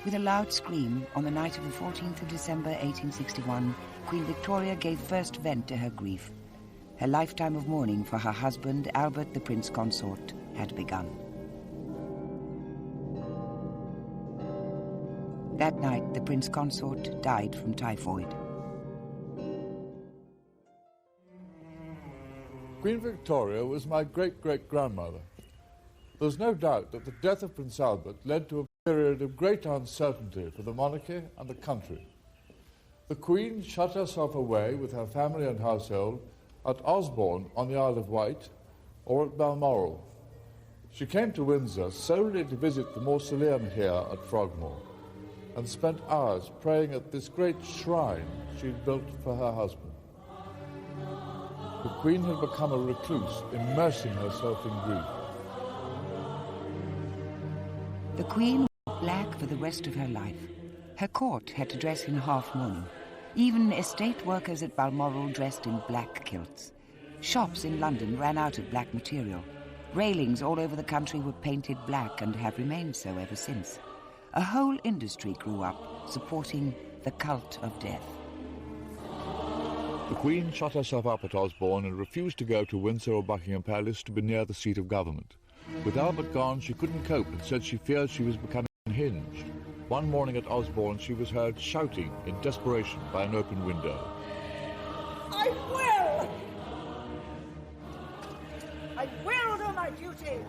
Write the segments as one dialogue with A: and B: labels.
A: With a loud scream, on the night of the 14th of December 1861, Queen Victoria gave first vent to her grief. Her lifetime of mourning for her husband, Albert the Prince Consort, had begun. That night, the Prince Consort died from typhoid.
B: Queen Victoria was my great-great-grandmother. There's no doubt that the death of Prince Albert led to a period of great uncertainty for the monarchy and the country. The Queen shut herself away with her family and household at Osborne on the Isle of Wight or at Balmoral. She came to Windsor solely to visit the mausoleum here at Frogmore and spent hours praying at this great shrine she'd built for her husband. The Queen had become a recluse, immersing herself in grief.
A: The Queen wore black for the rest of her life. Her court had to dress in half-mourning. Even estate workers at Balmoral dressed in black kilts. Shops in London ran out of black material. Railings all over the country were painted black and have remained so ever since. A whole industry grew up, supporting the cult of death.
B: The Queen shut herself up at Osborne and refused to go to Windsor or Buckingham Palace to be near the seat of government. With Albert gone, she couldn't cope and said she feared she was becoming unhinged. One morning at Osborne, she was heard shouting in desperation by an open window.
C: I will! I will do my duty!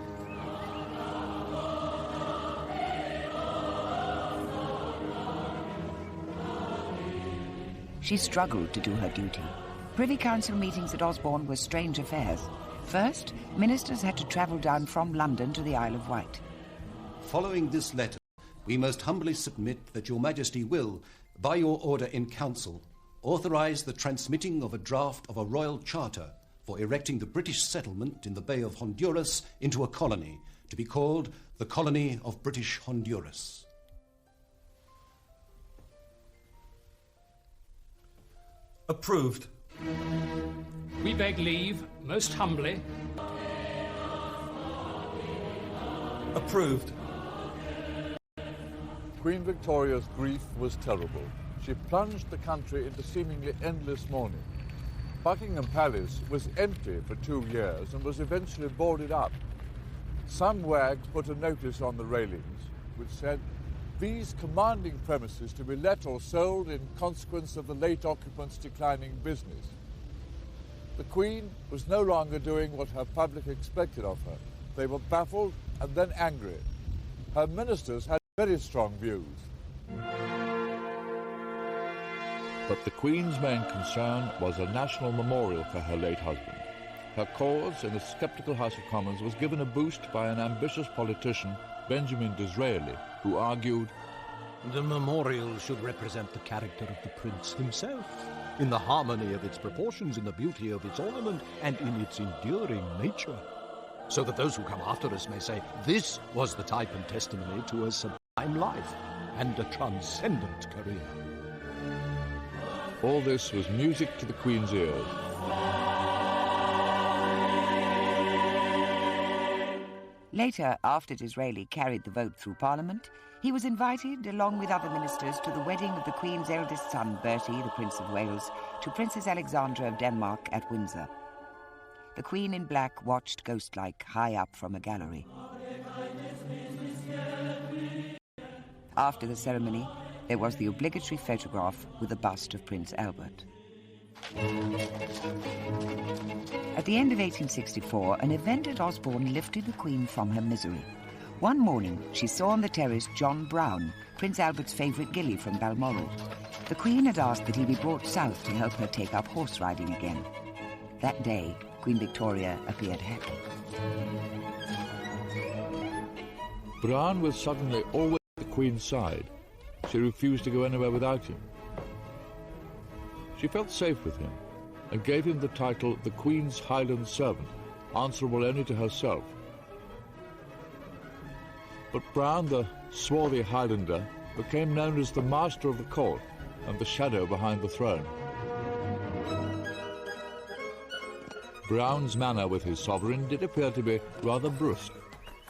A: She struggled to do her duty. Privy Council meetings at Osborne were strange affairs. First, ministers had to travel down from London to the Isle of Wight.
D: Following this letter, we most humbly submit that your Majesty will, by your order in council, authorise the transmitting of a draft of a royal charter for erecting the British settlement in the Bay of Honduras into a colony, to be called the Colony of British Honduras.
E: Approved.
F: We beg leave, most humbly.
E: Approved.
B: Queen Victoria's grief was terrible. She plunged the country into seemingly endless mourning. Buckingham Palace was empty for 2 years and was eventually boarded up. Some wags put a notice on the railings which said, "These commanding premises to be let or sold in consequence of the late occupants' declining business." The Queen was no longer doing what her public expected of her. They were baffled and then angry. Her ministers had very strong views. But the Queen's main concern was a national memorial for her late husband. Her cause in the sceptical House of Commons was given a boost by an ambitious politician, Benjamin Disraeli, who argued,
G: "The memorial should represent the character of the prince himself, in the harmony of its proportions, in the beauty of its ornament, and in its enduring nature, so that those who come after us may say, this was the type and testimony to a sublime life and a transcendent career."
B: All this was music to the Queen's ears.
A: Later, after Disraeli carried the vote through Parliament, he was invited, along with other ministers, to the wedding of the Queen's eldest son, Bertie, the Prince of Wales, to Princess Alexandra of Denmark at Windsor. The Queen in black watched ghost-like high up from a gallery. After the ceremony, there was the obligatory photograph with the bust of Prince Albert. At the end of 1864, an event at Osborne lifted the Queen from her misery. One morning, she saw on the terrace John Brown, Prince Albert's favourite gillie from Balmoral. The Queen had asked that he be brought south to help her take up horse riding again. That day, Queen Victoria appeared happy.
B: Brown was suddenly always at the Queen's side. She refused to go anywhere without him. She felt safe with him and gave him the title the Queen's Highland Servant, answerable only to herself. But Brown, the swarthy Highlander, became known as the master of the court and the shadow behind the throne. Brown's manner with his sovereign did appear to be rather brusque.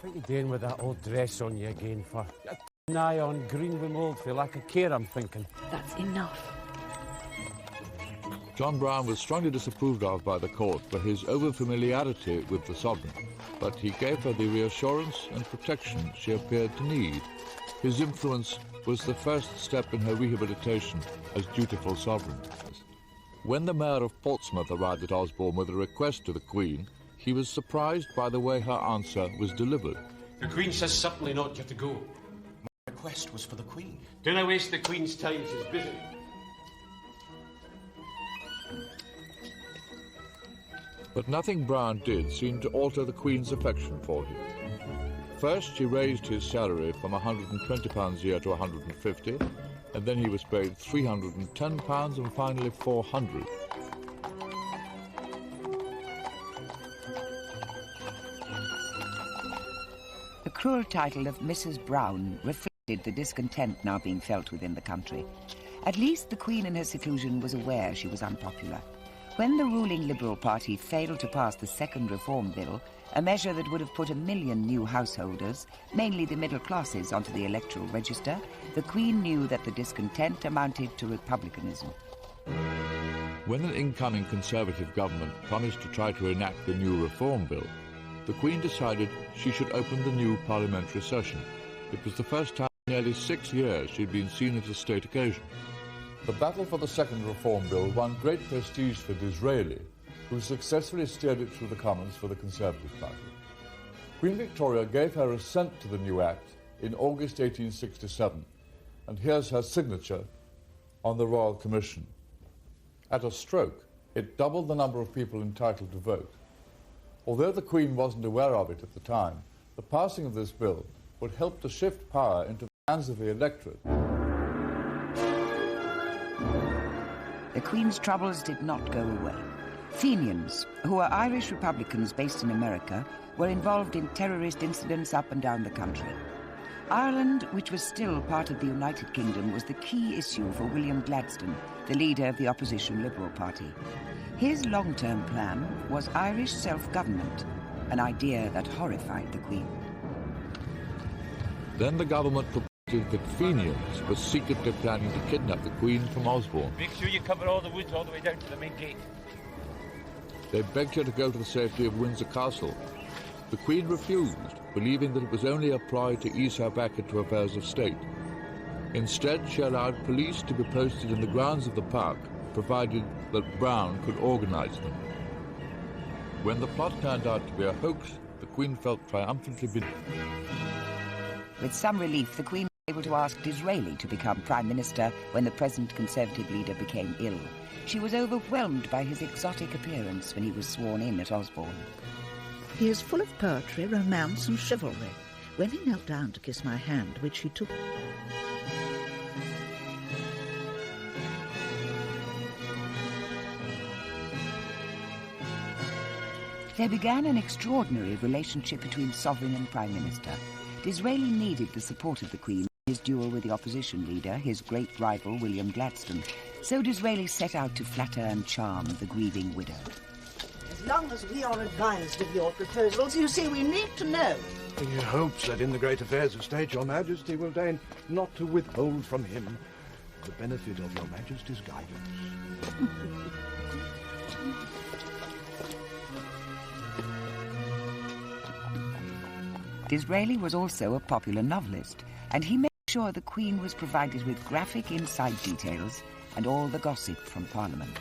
H: What are you doing with that old dress on you again for? nigh on Greenwim for like a care, I'm thinking.
I: That's enough.
B: John Browne was strongly disapproved of by the court for his over-familiarity with the sovereign, but he gave her the reassurance and protection she appeared to need. His influence was the first step in her rehabilitation as dutiful sovereign. When the Mayor of Portsmouth arrived at Osborne with a request to the Queen, he was surprised by the way her answer was delivered.
F: The Queen says certainly not, you have to go.
J: My request was for the Queen.
F: Do not waste the Queen's time, she's busy.
B: But nothing Browne did seemed to alter the Queen's affection for him. First, she raised his salary from £120 a year to £150, and then he was paid £310 and finally £400.
A: The cruel title of Mrs. Browne reflected the discontent now being felt within the country. At least the Queen in her seclusion was aware she was unpopular. When the ruling Liberal Party failed to pass the second Reform Bill, a measure that would have put 1 million new householders, mainly the middle classes, onto the electoral register, the Queen knew that the discontent amounted to republicanism.
B: When an incoming Conservative government promised to try to enact the new Reform Bill, the Queen decided she should open the new parliamentary session. It was the first time in nearly 6 years she'd been seen at a state occasion. The battle for the second Reform Bill won great prestige for Disraeli, who successfully steered it through the Commons for the Conservative Party. Queen Victoria gave her assent to the new Act in August 1867, and here's her signature on the Royal Commission. At a stroke, it doubled the number of people entitled to vote. Although the Queen wasn't aware of it at the time, the passing of this bill would help to shift power into the hands of the electorate.
A: The Queen's troubles did not go away. Fenians, who were Irish Republicans based in America, were involved in terrorist incidents up and down the country. Ireland, which was still part of the United Kingdom, was the key issue for William Gladstone, the leader of the opposition Liberal Party. His long-term plan was Irish self-government, an idea that horrified the Queen.
B: Then the government proposed that Fenians were secretly planning to kidnap the Queen from Osborne.
H: Make sure you cover all the woods all the way down to the main gate.
B: They begged her to go to the safety of Windsor Castle. The Queen refused, believing that it was only a ploy to ease her back into affairs of state. Instead, she allowed police to be posted in the grounds of the park, provided that Browne could organise them. When the plot turned out to be a hoax, the Queen felt triumphantly vindicated.
A: With some relief, the Queen was able to ask Disraeli to become Prime Minister when the present Conservative leader became ill. She was overwhelmed by his exotic appearance when he was sworn in at Osborne.
K: He is full of poetry, romance and chivalry. When he knelt down to kiss my hand, which he took...
A: There began an extraordinary relationship between Sovereign and Prime Minister. Disraeli needed the support of the Queen in his duel with the opposition leader, his great rival William Gladstone. So Disraeli set out to flatter and charm the grieving widow.
C: As long as we are advised of your proposals, you see, we need to know.
G: He hopes that in the great affairs of state your Majesty will deign not to withhold from him the benefit of your Majesty's guidance.
A: Disraeli was also a popular novelist, and he made sure the Queen was provided with graphic inside details and all the gossip from Parliament.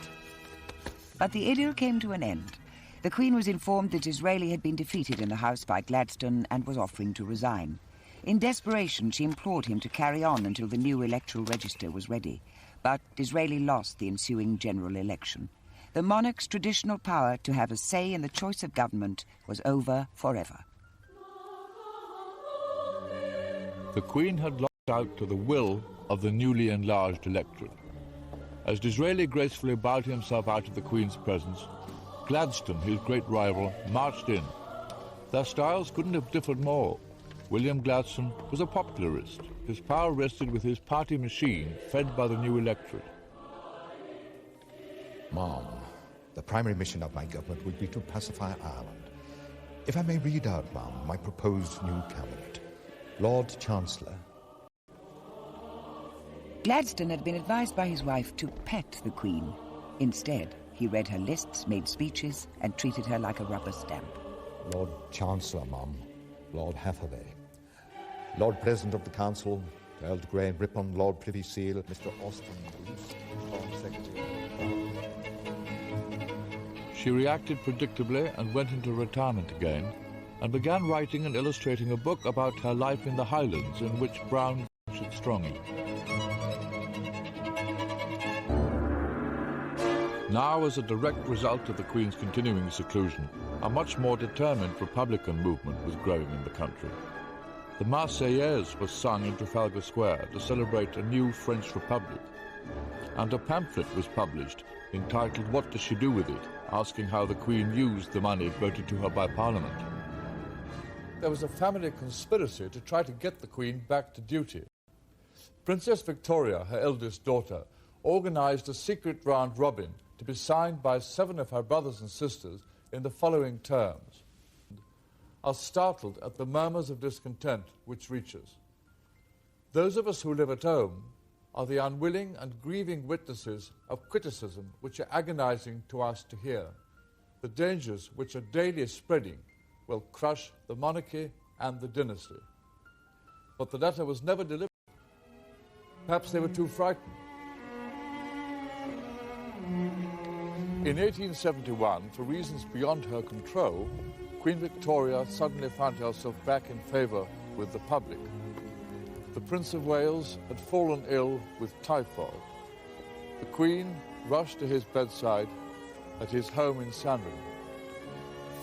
A: But the idyll came to an end. The Queen was informed that Disraeli had been defeated in the House by Gladstone and was offering to resign. In desperation, she implored him to carry on until the new electoral register was ready. But Disraeli lost the ensuing general election. The monarch's traditional power to have a say in the choice of government was over forever.
B: The Queen had lost out to the will of the newly enlarged electorate. As Disraeli gracefully bowed himself out of the Queen's presence, Gladstone, his great rival, marched in. Their styles couldn't have differed more. William Gladstone was a popularist. His power rested with his party machine, fed by the new electorate.
J: Ma'am, the primary mission of my government would be to pacify Ireland. If I may read out, ma'am, my proposed new cabinet. Lord Chancellor,
A: Gladstone had been advised by his wife to pet the Queen. Instead, he read her lists, made speeches, and treated her like a rubber stamp.
J: Lord Chancellor, Mum, Lord Hathaway, Lord President of the Council, Earl Grey and Ripon, Lord Privy Seal, Mr. Austin Bruce, Foreign Secretary.
B: She reacted predictably and went into retirement again, and began writing and illustrating a book about her life in the Highlands, in which Brown featured strongly. Now, as a direct result of the Queen's continuing seclusion, a much more determined Republican movement was growing in the country. The Marseillaise was sung in Trafalgar Square to celebrate a new French Republic, and a pamphlet was published entitled "What Does She Do With It?", asking how the Queen used the money voted to her by Parliament. There was a family conspiracy to try to get the Queen back to duty. Princess Victoria, her eldest daughter, organised a secret round robin to be signed by 7 of her brothers and sisters in the following terms: "Are startled at the murmurs of discontent which reach us. Those of us who live at home are the unwilling and grieving witnesses of criticism which are agonizing to us to hear. The dangers which are daily spreading will crush the monarchy and the dynasty." But the letter was never delivered. Perhaps they were too frightened. In 1871, for reasons beyond her control, Queen Victoria suddenly found herself back in favour with the public. The Prince of Wales had fallen ill with typhoid. The Queen rushed to his bedside at his home in Sandringham.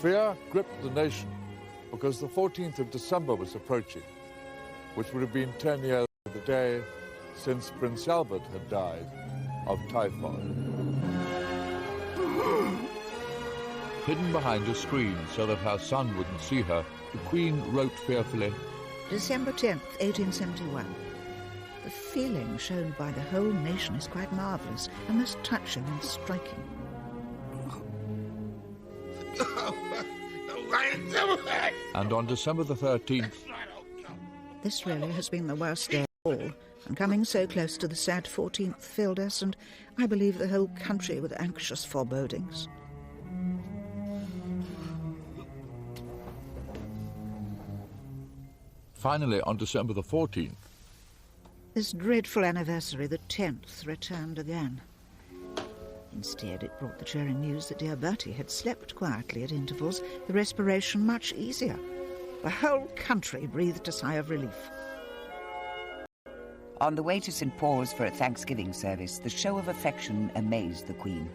B: Fear gripped the nation because the 14th of December was approaching, which would have been 10 years to the day since Prince Albert had died of typhoid. Hidden behind a screen so that her son wouldn't see her, the Queen wrote fearfully,
K: December 10th, 1871. The feeling shown by the whole nation is quite marvellous and most touching and striking.
B: And on December the 13th...
K: This really has been the worst day of all, and coming so close to the sad 14th filled us, and I believe the whole country, with anxious forebodings.
B: Finally, on December the 14th...
K: This dreadful anniversary, the 10th, returned again. Instead, it brought the cheering news that dear Bertie had slept quietly at intervals, the respiration much easier. The whole country breathed a sigh of relief.
A: On the way to St. Paul's for a Thanksgiving service, the show of affection amazed the Queen.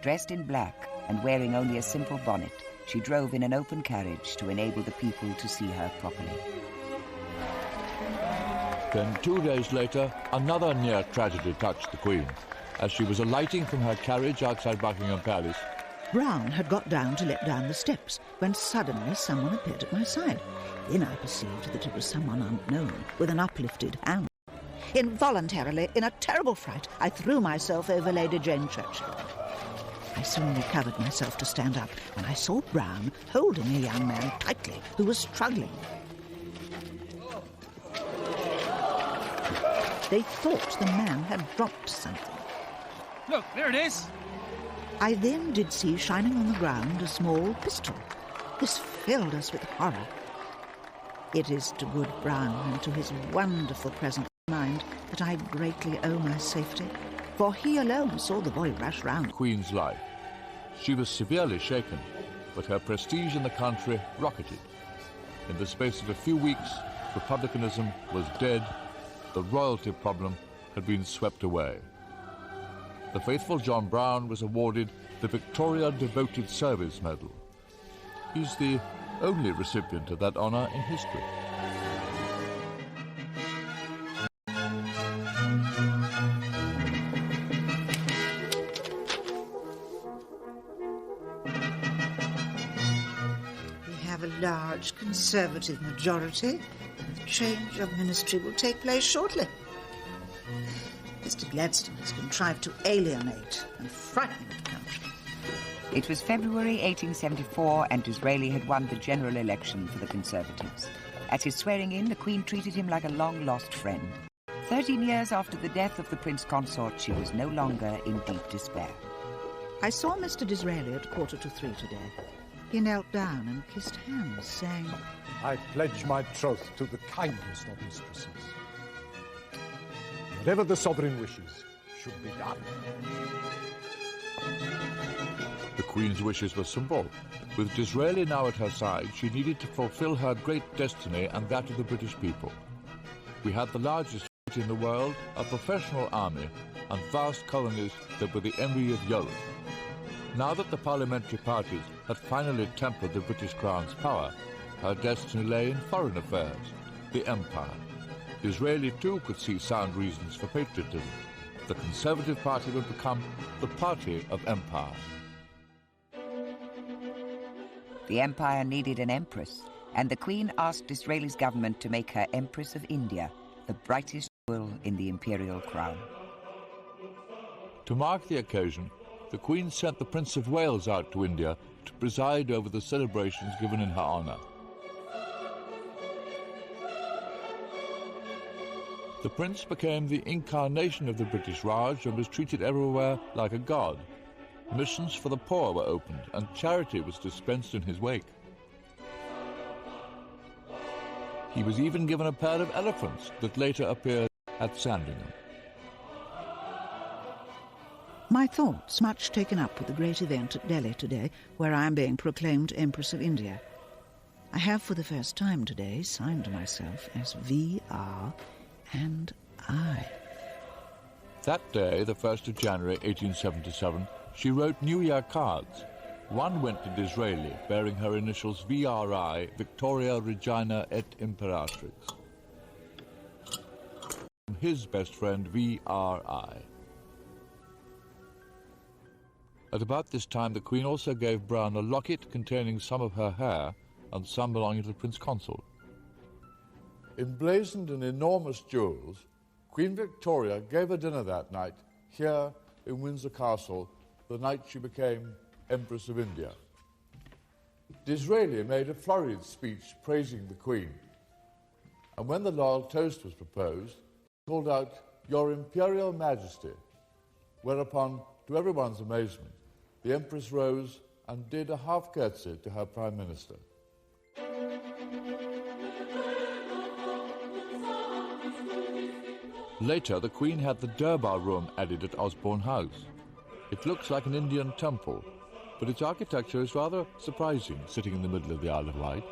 A: Dressed in black and wearing only a simple bonnet, she drove in an open carriage to enable the people to see her properly.
B: Then 2 days later, another near tragedy touched the Queen. As she was alighting from her carriage outside Buckingham Palace,
K: Brown had got down to let down the steps when suddenly someone appeared at my side. Then I perceived that it was someone unknown with an uplifted hand. Involuntarily, in a terrible fright, I threw myself over Lady Jane Churchill. I soon recovered myself to stand up, and I saw Brown holding a young man tightly who was struggling. They thought the man had dropped something.
H: Look, there it is.
K: I then did see shining on the ground a small pistol. This filled us with horror. It is to good Brown and to his wonderful presence of mind that I greatly owe my safety, for he alone saw the boy rush round.
B: Queen's life. She was severely shaken, but her prestige in the country rocketed. In the space of a few weeks, republicanism was dead. The royalty problem had been swept away. The faithful John Brown was awarded the Victoria Devoted Service Medal. He's the only recipient of that honour in history.
K: We have a large Conservative majority. The change of ministry will take place shortly. Mr. Gladstone has contrived to alienate and frighten the country.
A: It was February 1874, and Disraeli had won the general election for the Conservatives. At his swearing-in, the Queen treated him like a long-lost friend. 13 years after the death of the Prince Consort, she was no longer in deep despair.
K: I saw Mr. Disraeli at 2:45 today. He knelt down and kissed hands, saying,
G: I pledge my troth to the kindest of mistresses. Whatever the sovereign wishes should be done.
B: The Queen's wishes were simple. With Disraeli now at her side, she needed to fulfill her great destiny and that of the British people. We had the largest fleet in the world, a professional army, and vast colonies that were the envy of Europe. Now that the parliamentary parties had finally tempered the British Crown's power, her destiny lay in foreign affairs, the Empire. Disraeli too could see sound reasons for patriotism. The Conservative Party would become the party of empire.
A: The Empire needed an empress, and the Queen asked Disraeli's government to make her Empress of India, the brightest jewel in the imperial crown.
B: To mark the occasion, the Queen sent the Prince of Wales out to India to preside over the celebrations given in her honour. The Prince became the incarnation of the British Raj and was treated everywhere like a god. Missions for the poor were opened and charity was dispensed in his wake. He was even given a pair of elephants that later appeared at Sandringham.
K: My thoughts much taken up with the great event at Delhi today, where I am being proclaimed Empress of India. I have for the first time today signed myself as V.R. and I.
B: That day, the 1st of January 1877, she wrote New Year cards. One went to Disraeli, bearing her initials V.R.I., Victoria Regina et Imperatrix. His best friend, V.R.I. At about this time, the Queen also gave Brown a locket containing some of her hair and some belonging to the Prince Consort. Emblazoned in enormous jewels, Queen Victoria gave a dinner that night here in Windsor Castle, the night she became Empress of India. Disraeli made a flurried speech praising the Queen, and when the loyal toast was proposed, he called out, "Your Imperial Majesty," whereupon, to everyone's amazement, the Empress rose and did a half curtsy to her Prime Minister. Later, the Queen had the Durbar Room added at Osborne House. It looks like an Indian temple, but its architecture is rather surprising, sitting in the middle of the Isle of Wight.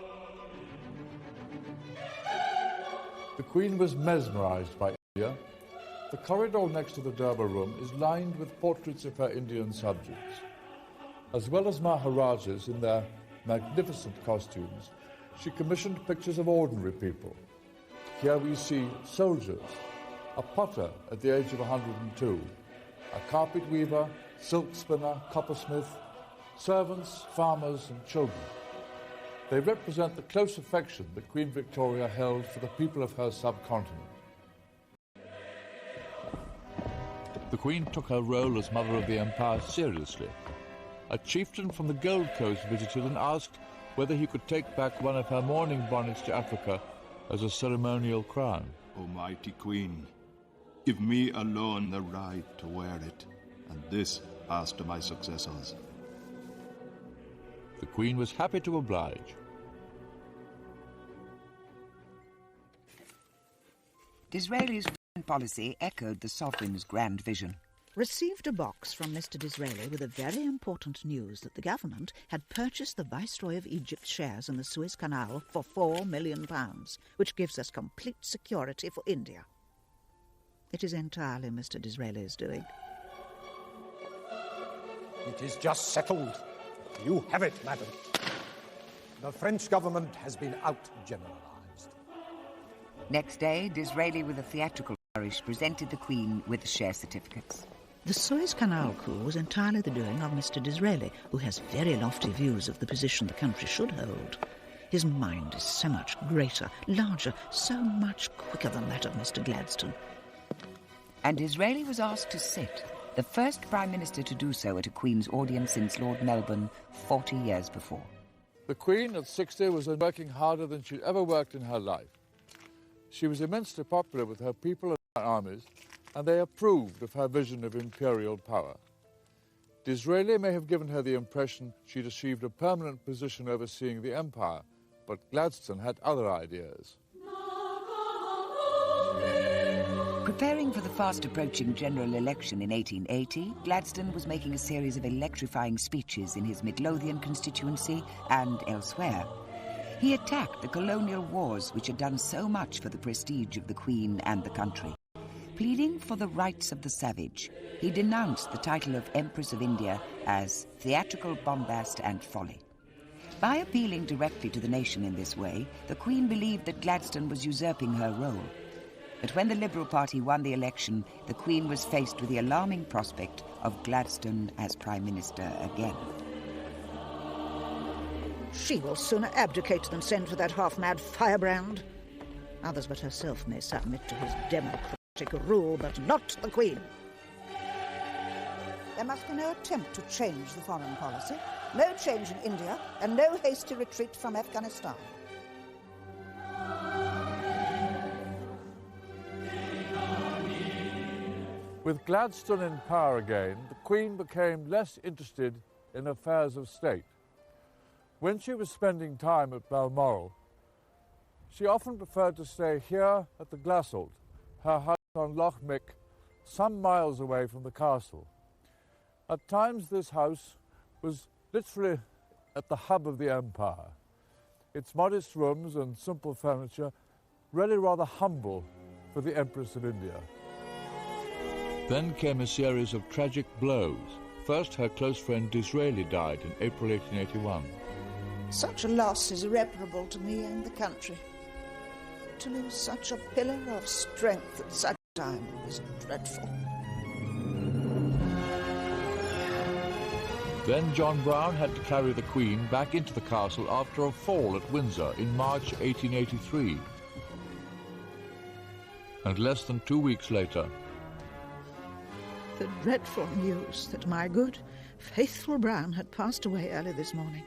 B: The Queen was mesmerised by India. The corridor next to the Durbar Room is lined with portraits of her Indian subjects. As well as Maharajas in their magnificent costumes, she commissioned pictures of ordinary people. Here we see soldiers, a potter at the age of 102, a carpet weaver, silk spinner, coppersmith, servants, farmers and children. They represent the close affection that Queen Victoria held for the people of her subcontinent. The Queen took her role as Mother of the Empire seriously. A chieftain from the Gold Coast visited and asked whether he could take back one of her mourning bonnets to Africa as a ceremonial crown.
I: O mighty Queen, give me alone the right to wear it, and this pass to my successors.
B: The Queen was happy to oblige.
A: Disraeli's foreign policy echoed the sovereign's grand vision.
K: Received a box from Mr. Disraeli with a very important news that the government had purchased the Viceroy of Egypt's shares in the Suez Canal for £4 million, which gives us complete security for India. It is entirely Mr. Disraeli's doing.
G: It is just settled. You have it, madam. The French government has been out-generalised.
A: Next day, Disraeli, with a theatrical flourish, presented the Queen with the share certificates.
K: The Suez Canal coup was entirely the doing of Mr. Disraeli, who has very lofty views of the position the country should hold. His mind is so much greater, larger, so much quicker than that of Mr. Gladstone.
A: And Disraeli was asked to sit, the first Prime Minister to do so at a Queen's audience since Lord Melbourne 40 years before.
B: The Queen at 60 was working harder than she'd ever worked in her life. She was immensely popular with her people armies, and they approved of her vision of imperial power. Disraeli may have given her the impression she'd achieved a permanent position overseeing the empire, but Gladstone had other ideas.
A: Preparing for the fast-approaching general election in 1880, Gladstone was making a series of electrifying speeches in his Midlothian constituency and elsewhere. He attacked the colonial wars which had done so much for the prestige of the Queen and the country. Pleading for the rights of the savage, he denounced the title of Empress of India as theatrical bombast and folly. By appealing directly to the nation in this way, the Queen believed that Gladstone was usurping her role. But when the Liberal Party won the election, the Queen was faced with the alarming prospect of Gladstone as Prime Minister again.
K: She will sooner abdicate than send for that half-mad firebrand. Others but herself may submit to his democratic rule, but not the Queen. There must be no attempt to change the foreign policy, no change in India, and no hasty retreat from Afghanistan.
B: With Gladstone in power again, the Queen became less interested in affairs of state. When she was spending time at Balmoral, she often preferred to stay here at the Glassholt, her house on Loch Mick, some miles away from the castle. At times this house was literally at the hub of the empire. Its modest rooms and simple furniture really rather humble for the Empress of India. Then came a series of tragic blows. First, her close friend Disraeli died in April 1881.
K: Such a loss is irreparable to me and the country. To lose such a pillar of strength at such a time is dreadful.
B: Then John Brown had to carry the Queen back into the castle after a fall at Windsor in March 1883. And less than 2 weeks later,
K: the dreadful news that my good, faithful Brown had passed away early this morning.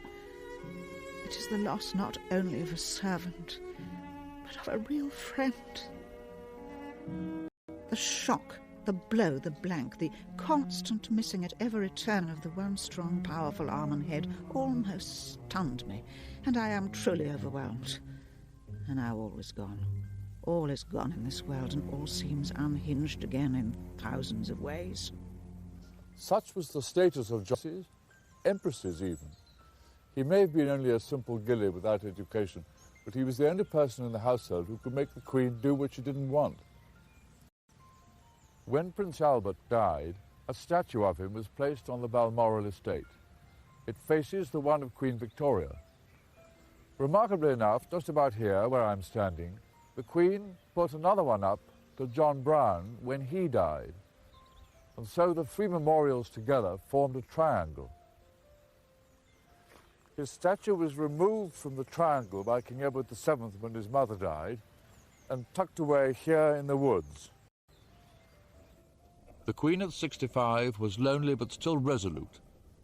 K: It is the loss not only of a servant, but of a real friend. The shock, the blow, the blank, the constant missing at every turn of the one strong, powerful arm and head almost stunned me, and I am truly overwhelmed. And now all is gone. All is gone in this world, and all seems unhinged again in thousands of ways.
B: Such was the status of John, empresses even. He may have been only a simple gilly without education, but he was the only person in the household who could make the Queen do what she didn't want. When Prince Albert died, a statue of him was placed on the Balmoral estate. It faces the one of Queen Victoria. Remarkably enough, just about here, where I'm standing, the Queen put another one up to John Brown when he died. And so the three memorials together formed a triangle. His statue was removed from the triangle by King Edward VII when his mother died and tucked away here in the woods. The Queen at 65 was lonely but still resolute.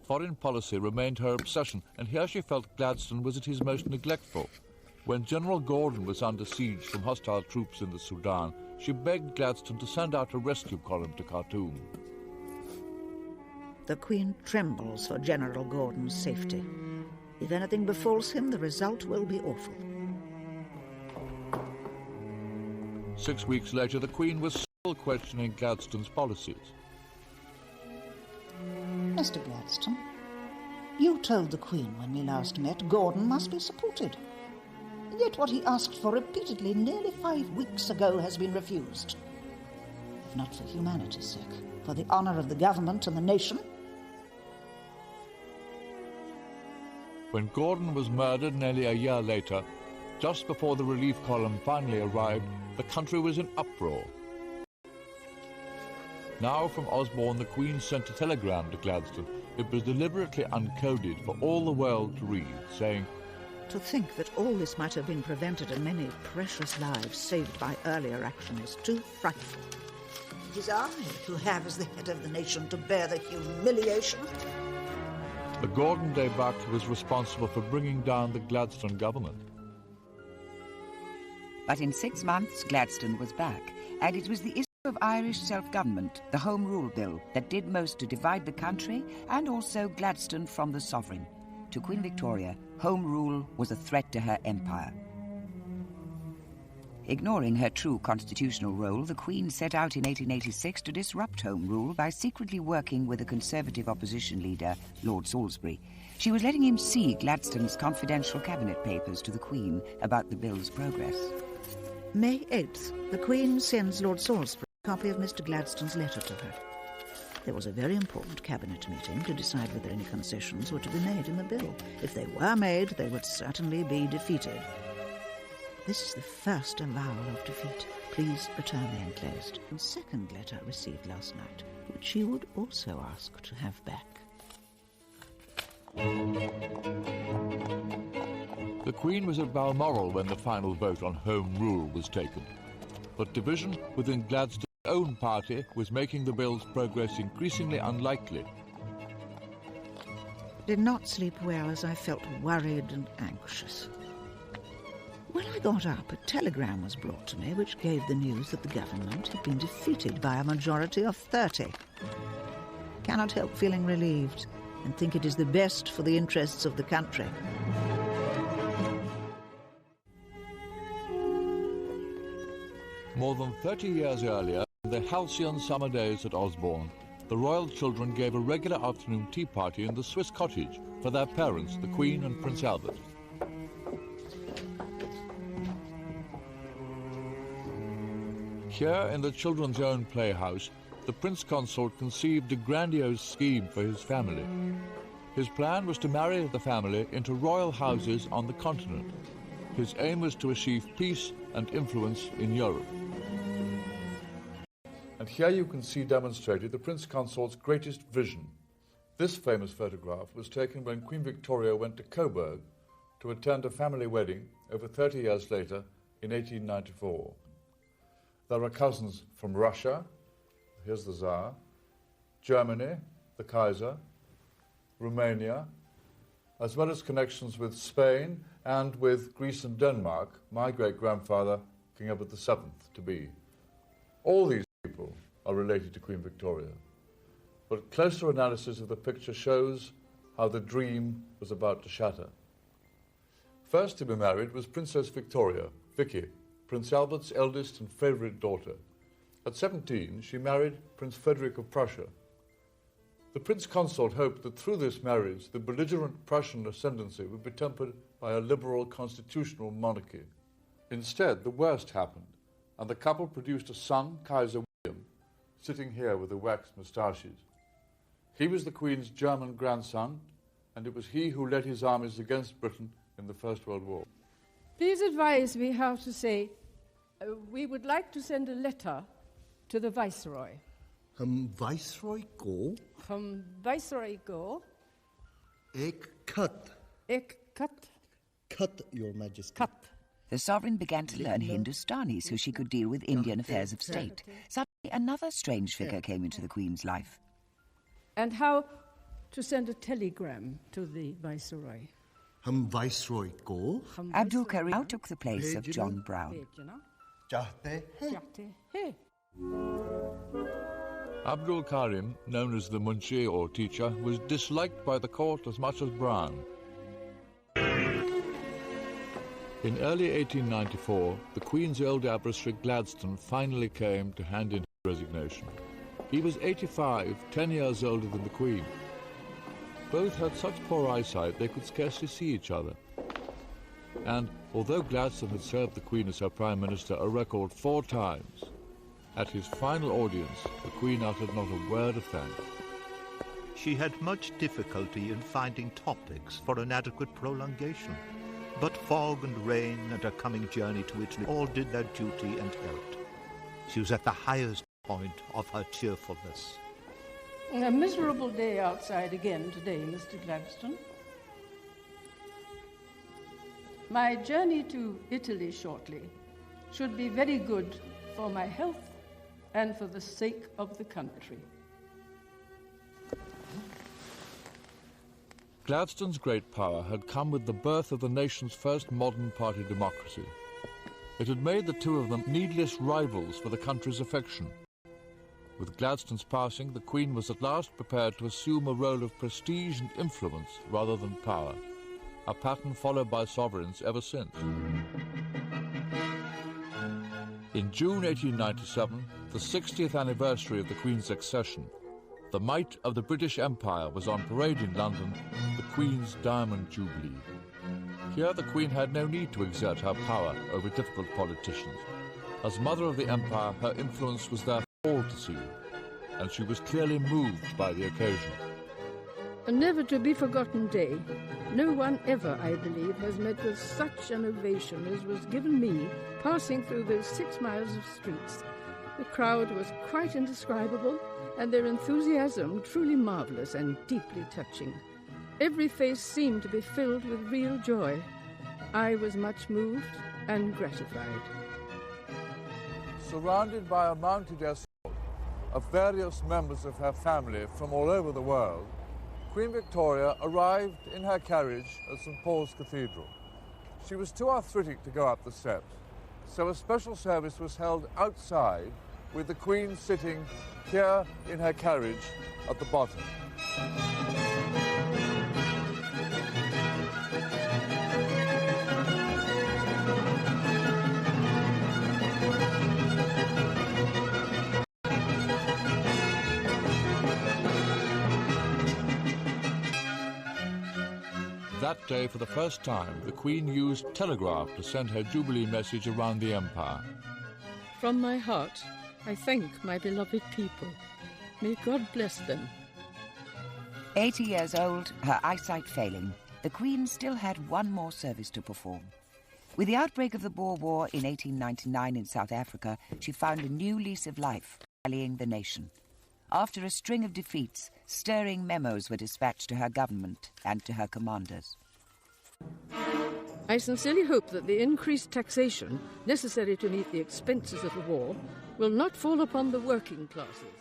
B: Foreign policy remained her obsession, and here she felt Gladstone was at his most neglectful. When General Gordon was under siege from hostile troops in the Sudan, she begged Gladstone to send out a rescue column to Khartoum.
K: The Queen trembles for General Gordon's safety. If anything befalls him, the result will be awful.
B: 6 weeks later, the Queen was still questioning Gladstone's policies.
K: Mr. Gladstone, you told the Queen when we last met Gordon must be supported. Yet what he asked for repeatedly nearly 5 weeks ago has been refused. If not for humanity's sake, for the honour of the government and the nation.
B: When Gordon was murdered nearly a year later, just before the relief column finally arrived, the country was in uproar. Now from Osborne, the Queen sent a telegram to Gladstone. It was deliberately uncoded for all the world to read, saying,
K: To think that all this might have been prevented and many precious lives saved by earlier action is too frightful. It is I who have, as the head of the nation, to bear the humiliation.
B: The Gordon débâcle was responsible for bringing down the Gladstone government.
A: But in 6 months, Gladstone was back, and it was the of Irish self-government, the Home Rule Bill, that did most to divide the country, and also Gladstone from the sovereign. To Queen Victoria, Home Rule was a threat to her empire. Ignoring her true constitutional role, the Queen set out in 1886 to disrupt Home Rule by secretly working with a Conservative opposition leader, Lord Salisbury. She was letting him see Gladstone's confidential cabinet papers to the Queen about the bill's progress.
K: May 8th, the Queen sends Lord Salisbury a copy of Mr. Gladstone's letter to her. There was a very important cabinet meeting to decide whether any concessions were to be made in the bill. If they were made, they would certainly be defeated. This is the first avowal of defeat. Please return the enclosed. The second letter received last night, which she would also ask to have back.
B: The Queen was at Balmoral when the final vote on Home Rule was taken. But division within Gladstone's own party was making the bill's progress increasingly unlikely.
K: Did not sleep well as I felt worried and anxious. When I got up, a telegram was brought to me which gave the news that the government had been defeated by a majority of 30. Cannot help feeling relieved and think it is the best for the interests of the country.
B: More than 30 years earlier, in the halcyon summer days at Osborne, the royal children gave a regular afternoon tea party in the Swiss cottage for their parents, the Queen and Prince Albert. Here in the children's own playhouse, the Prince Consort conceived a grandiose scheme for his family. His plan was to marry the family into royal houses on the continent. His aim was to achieve peace and influence in Europe. And here you can see demonstrated the Prince Consort's greatest vision. This famous photograph was taken when Queen Victoria went to Coburg to attend a family wedding over 30 years later in 1894. There are cousins from Russia, here's the Tsar, Germany, the Kaiser, Romania, as well as connections with Spain and with Greece and Denmark, my great-grandfather, King Edward VII, to be. All these people are related to Queen Victoria, but closer analysis of the picture shows how the dream was about to shatter. First to be married was Princess Victoria, Vicky, Prince Albert's eldest and favourite daughter. At 17, she married Prince Frederick of Prussia. The Prince Consort hoped that through this marriage, the belligerent Prussian ascendancy would be tempered by a liberal constitutional monarchy. Instead, the worst happened, and the couple produced a son, Kaiser William, sitting here with the waxed moustaches. He was the Queen's German grandson, and it was he who led his armies against Britain in the First World War.
L: Please advise me how to say, we would like to send a letter to the Viceroy.
M: Viceroy go?
L: Viceroy go.
M: Ek cut.
L: Ek cut.
M: Cut, Your Majesty.
L: Cut.
A: The sovereign began to learn Hindustani so she could deal with Indian affairs of state. Suddenly, another strange figure came into the Queen's life.
L: And how to send a telegram to the Viceroy.
M: Viceroy go?
A: Abdul Karim now took the place of John Brown.
B: Abdul Karim, known as the Munshi or teacher, was disliked by the court as much as Brown. In early 1894, the Queen's old adversary Gladstone finally came to hand in his resignation. He was 85, 10 years older than the Queen. Both had such poor eyesight they could scarcely see each other. And although Gladstone had served the Queen as her Prime Minister a record 4 times, at his final audience, the Queen uttered not a word of thanks.
N: She had much difficulty in finding topics for an adequate prolongation, but fog and rain and her coming journey to Italy all did their duty and helped. She was at the highest point of her cheerfulness.
L: A miserable day outside again today, Mr. Gladstone. My journey to Italy shortly should be very good for my health and for the sake of the country.
B: Gladstone's great power had come with the birth of the nation's first modern party democracy. It had made the two of them needless rivals for the country's affection. With Gladstone's passing, the Queen was at last prepared to assume a role of prestige and influence rather than power, a pattern followed by sovereigns ever since. In June 1897, the 60th anniversary of the Queen's accession, the might of the British Empire was on parade in London, the Queen's Diamond Jubilee. Here the Queen had no need to exert her power over difficult politicians. As Mother of the Empire, her influence was there for all to see, and she was clearly moved by the occasion.
L: A never-to-be-forgotten day. No one ever, I believe, has met with such an ovation as was given me passing through those 6 miles of streets. The crowd was quite indescribable, and their enthusiasm truly marvellous and deeply touching. Every face seemed to be filled with real joy. I was much moved and gratified.
B: Surrounded by a mounted escort of various members of her family from all over the world, Queen Victoria arrived in her carriage at St. Paul's Cathedral. She was too arthritic to go up the steps, so a special service was held outside with the Queen sitting here in her carriage at the bottom. That day, for the first time, the Queen used telegraph to send her Jubilee message around the Empire.
L: From my heart, I thank my beloved people. May God bless them.
A: 80 years old, her eyesight failing, the Queen still had one more service to perform. With the outbreak of the Boer War in 1899 in South Africa, she found a new lease of life, rallying the nation. After a string of defeats, stirring memos were dispatched to her government and to her commanders.
L: I sincerely hope that the increased taxation necessary to meet the expenses of the war will not fall upon the working classes.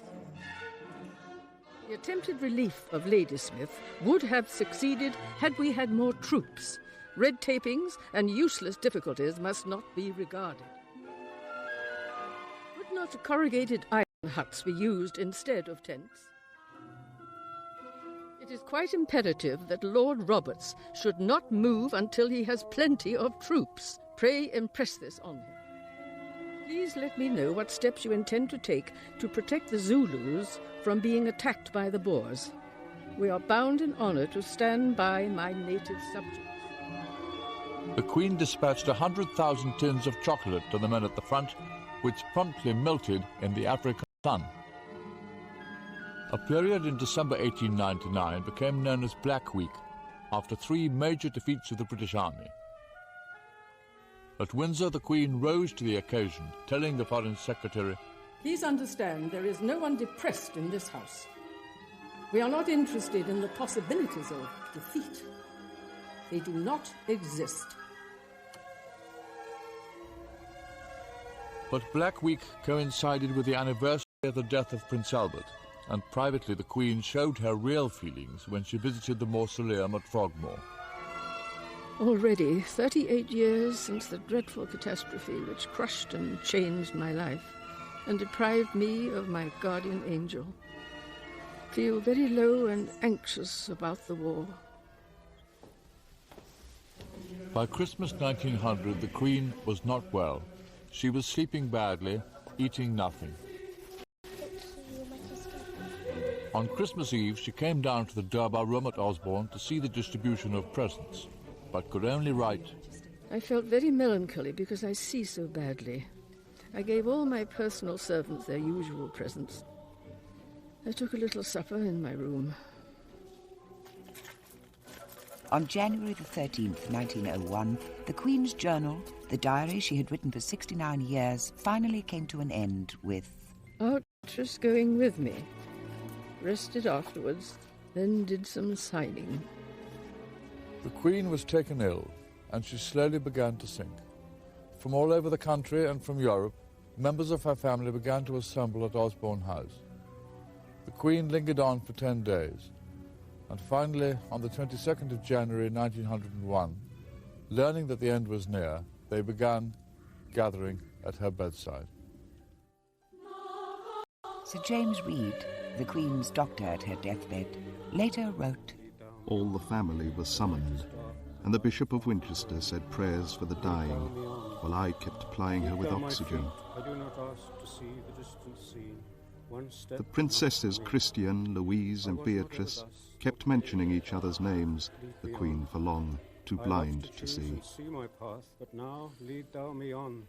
L: The attempted relief of Ladysmith would have succeeded had we had more troops. Red tapings and useless difficulties must not be regarded. Would not corrugated iron huts be used instead of tents? It is quite imperative that Lord Roberts should not move until he has plenty of troops. Pray impress this on him. Please let me know what steps you intend to take to protect the Zulus from being attacked by the Boers. We are bound in honour to stand by my native subjects.
B: The Queen dispatched 100,000 tins of chocolate to the men at the front, which promptly melted in the African sun. A period in December 1899 became known as Black Week, after 3 major defeats of the British Army. At Windsor, the Queen rose to the occasion, telling the Foreign Secretary,
L: Please understand there is no one depressed in this house. We are not interested in the possibilities of defeat. They do not exist.
B: But Black Week coincided with the anniversary of the death of Prince Albert, and privately the Queen showed her real feelings when she visited the mausoleum at Frogmore.
L: Already 38 years since the dreadful catastrophe which crushed and changed my life and deprived me of my guardian angel. Feel very low and anxious about the war.
B: By Christmas 1900, the Queen was not well. She was sleeping badly, eating nothing. On Christmas Eve, she came down to the Durbar room at Osborne to see the distribution of presents, but could only write,
L: I felt very melancholy because I see so badly. I gave all my personal servants their usual presents. I took a little supper in my room.
A: On January the 13th, 1901, the Queen's journal, the diary she had written for 69 years, finally came to an end with,
L: Artress going with me. Rested afterwards, then did some signing.
B: The Queen was taken ill, and she slowly began to sink. From all over the country and from Europe, members of her family began to assemble at Osborne House. The Queen lingered on for 10 days, and finally, on the 22nd of January 1901, learning that the end was near, they began gathering at her bedside.
A: Sir James Reed, the Queen's doctor at her deathbed, later wrote,
I: All the family was summoned, and the Bishop of Winchester said prayers for the dying, while I kept plying her with oxygen. The princesses Christian, Louise and Beatrice kept mentioning each other's names, the Queen for long, too blind to see.
O: My path, but now lead thou me on.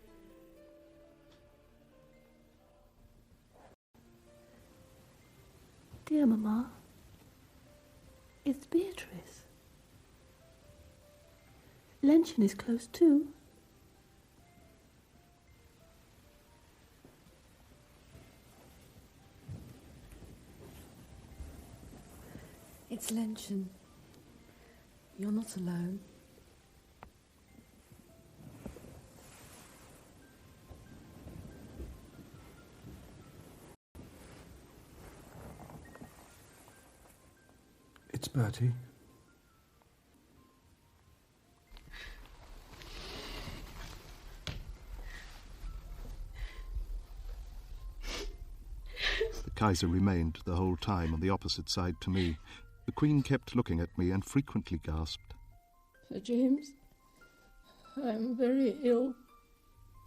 P: Dear Mamma, it's Beatrice. Lenten is close too. It's Lenten. You're not alone.
E: It's Bertie.
I: The Kaiser remained the whole time on the opposite side to me. The Queen kept looking at me and frequently gasped.
L: Sir James, I'm very ill.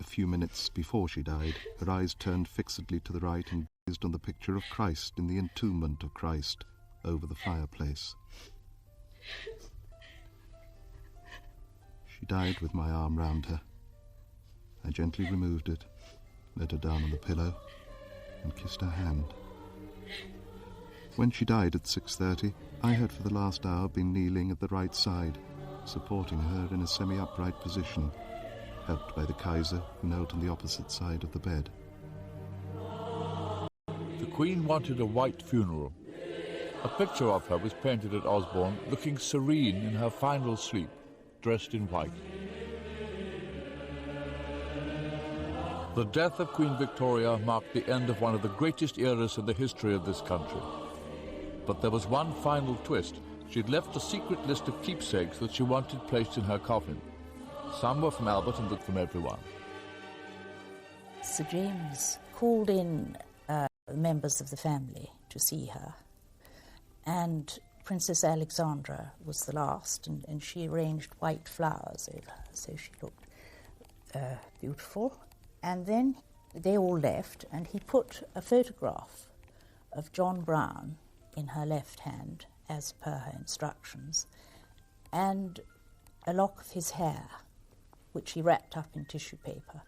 I: A few minutes before she died, her eyes turned fixedly to the right and gazed on the picture of Christ in the entombment of Christ over the fireplace. She died with my arm round her. I gently removed it, let her down on the pillow, and kissed her hand. When she died at 6:30, I had for the last hour been kneeling at the right side, supporting her in a semi-upright position, helped by the Kaiser, who knelt on the opposite side of the bed.
B: The Queen wanted a white funeral. A picture of her was painted at Osborne, looking serene in her final sleep, dressed in white. The death of Queen Victoria marked the end of one of the greatest eras in the history of this country. But there was one final twist. She'd left a secret list of keepsakes that she wanted placed in her coffin. Some were from Albert and from everyone.
Q: Sir James called in members of the family to see her, and Princess Alexandra was the last, and she arranged white flowers over her, so she looked beautiful. And then they all left, and he put a photograph of John Brown in her left hand, as per her instructions, and a lock of his hair, which he wrapped up in tissue paper.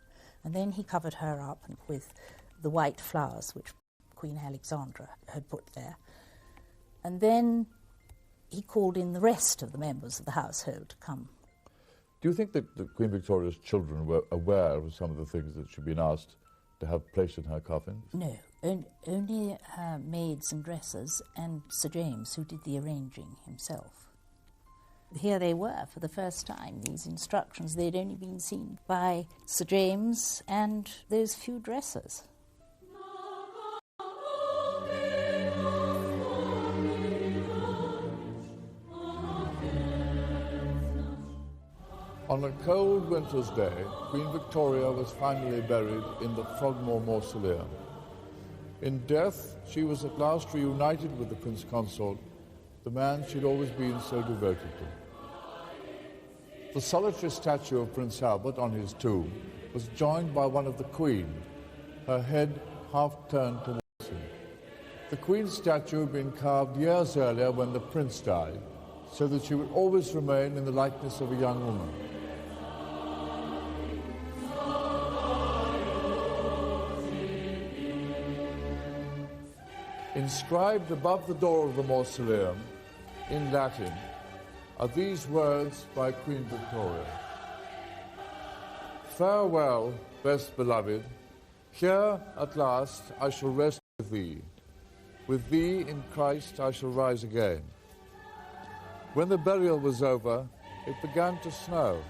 Q: And then he covered her up with the white flowers which Queen Alexandra had put there. And then he called in the rest of the members of the household to come.
B: Do you think that Queen Victoria's children were aware of some of the things that she'd been asked to have placed in her coffin?
Q: No, only her maids and dressers and Sir James, who did the arranging himself. Here they were for the first time, these instructions. They'd only been seen by Sir James and those few dressers.
B: On a cold winter's day, Queen Victoria was finally buried in the Frogmore Mausoleum. In death, she was at last reunited with the Prince Consort, the man she'd always been so devoted to. The solitary statue of Prince Albert on his tomb was joined by one of the Queen, her head half turned towards him. The Queen's statue had been carved years earlier when the Prince died, so that she would always remain in the likeness of a young woman. Inscribed above the door of the mausoleum, in Latin, are these words by Queen Victoria. Farewell, best beloved. Here, at last, I shall rest with thee. With thee in Christ I shall rise again. When the burial was over, it began to snow.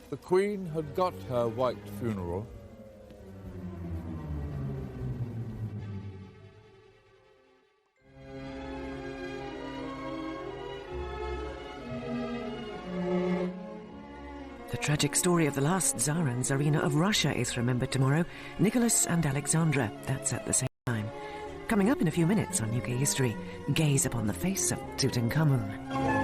B: The Queen had got her white funeral.
R: The tragic story of the last Tsar and Tsarina of Russia is remembered tomorrow. Nicholas and Alexandra, that's at the same time. Coming up in a few minutes on UK History, gaze upon the face of Tutankhamun.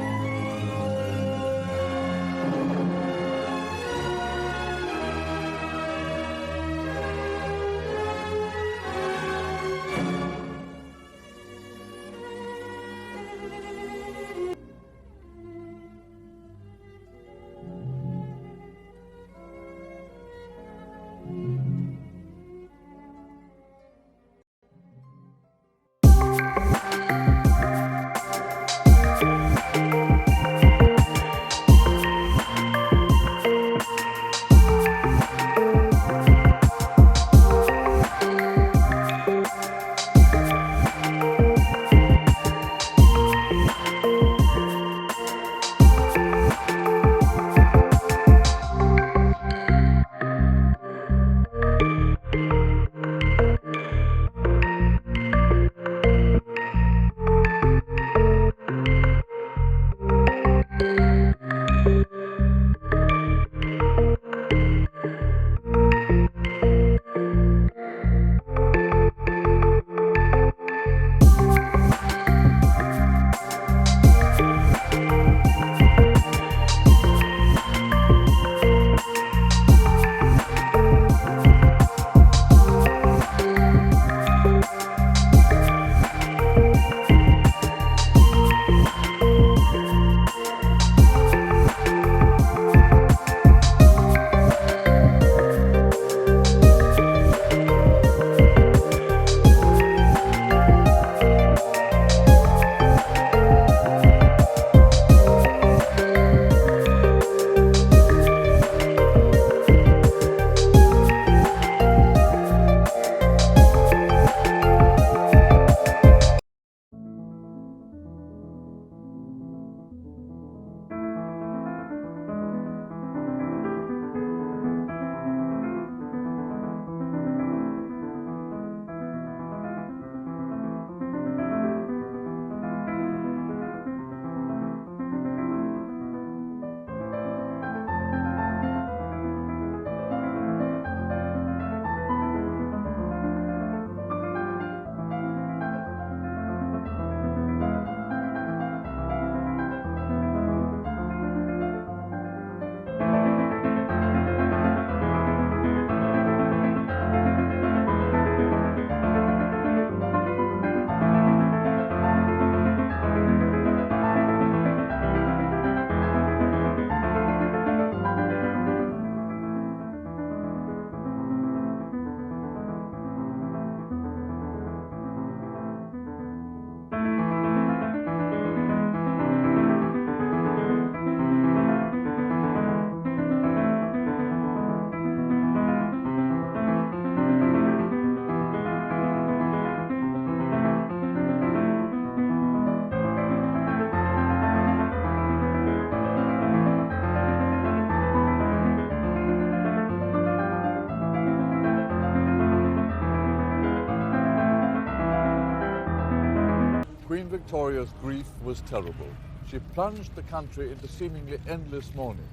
B: Queen Victoria's grief was terrible. She plunged the country into seemingly endless mourning.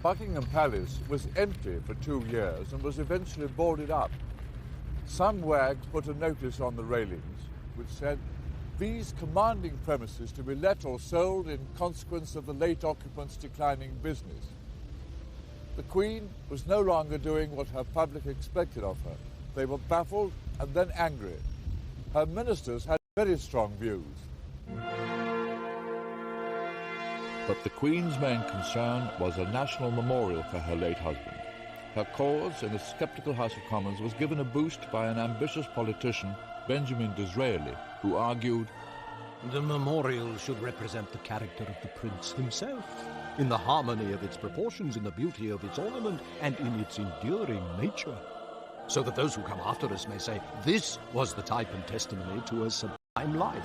B: Buckingham Palace was empty for 2 years and was eventually boarded up. Some wags put a notice on the railings which said, "These commanding premises to be let or sold in consequence of the late occupants' declining business." The Queen was no longer doing what her public expected of her. They were baffled and then angry. Her ministers had very strong views. But the Queen's main concern was a national memorial for her late husband. Her cause in the sceptical House of Commons was given a boost by an ambitious politician, Benjamin Disraeli, who argued,
G: "The memorial should represent the character of the prince himself, in the harmony of its proportions, in the beauty of its ornament, and in its enduring nature, so that those who come after us may say, this was the type and testimony to a sublime life."